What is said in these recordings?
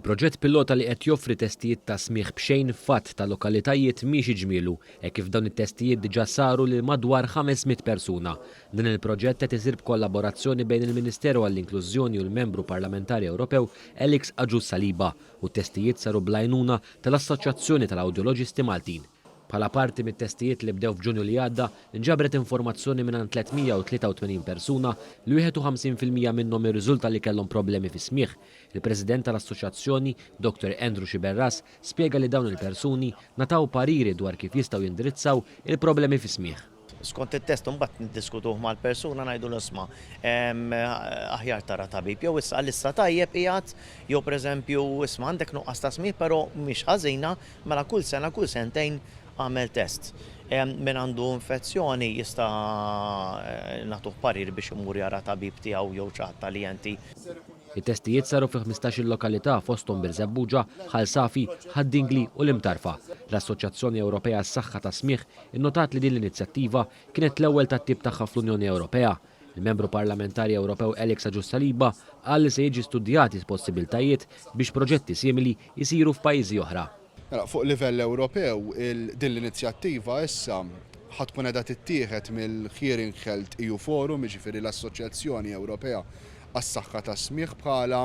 Il-proġett pilota li qed joffri testijiet ta' smigħ b'xejn fatt ta' lokalitajiet mhix ġmielu hekk kif dawn it-testijiet diġà saru lil madwar 500 persuna. Din il-proġett qed isir b'kollaborazzjoni bejn il-Ministeru għall-Inklużjoni u l-Membru Parlamentari Ewropew Agius Saliba u t-testijiet saru bl-għajnuna tal-Assoċjazzjoni tal-Awdjoloġisti Maltin. Bħala parti mit-testijiet li bdew f'Ġunju li għadda, inġabret informazzjoni minn 383 persuna li 51% minnhom irriżulta li kellhom problemi fis-smigħ. Il-President tal-Assoċjazzjoni, Dr. Andrew Xiberras, spjega li dawn il-persuni nataw pariri dwar kif jistgħu jindirizzaw il-problemi fis-smigħ. Skont it-test mbagħad niddiskutuh mal-persuna ngħidu l-isma' aħjar tara tabib jew issa tajjeb qiegħed jew pereżempju isma' għandek nuqqas ta' smigħ però mhix ħażina mela kull sena kull sentejn għamel test. Min għandu infezzjoni jista' nagħtuh parir biex imur jara tabib tiegħu jew xi ħadd tal-klijenti. Il-testijiet saru fi 15 lokalità fosthom Birzebbuġa, Ħalsafi, Ħaddingli u l-Imtarfa. L-Assoċjazzjoni Ewropea għas-Saħħa tas-smigħ innotat li din l-inizjattiva kienet l-ewwel tat-tip tagħha fl-Unjoni Ewropea. Il-Membru Parlamentari Ewropew Agius Saliba qal li se jiġi studjati possibbiltajiet biex proġetti simili jsiru f'pajjiżi oħra. Fuq livell Ewropew din l-inizjattiva issa ħatkun qiegħda tittieħed mill-Hearing Health EU Forum, jiġifieri l-Assoċjazzjoni Ewropea għas-Saħħa tas-smigħ bħala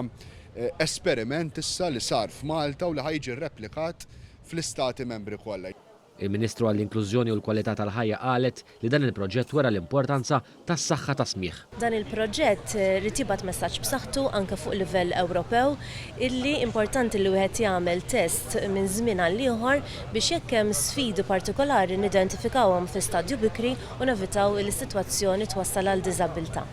esperiment issa li sar f'Malta u li ħajġi replikat fl-Istati Membri kollha. Il-Ministru għall-Inklużjoni u l-Kwalità tal-Ħajja qalet li dan il-proġett wera l-importanza tas-saħħa tas-smigħ. Dan il-proġett rid jibgħat messaġġ b'saħħtu anke fuq livell Ewropew illi importanti li wieħed jagħmel test minn żmien għal ieħor biex jekk hemm sfidi partikolari nidentifikawhom fi stadju bikri u nevitaw li s-sitwazzjoni twassal għal diżabilità.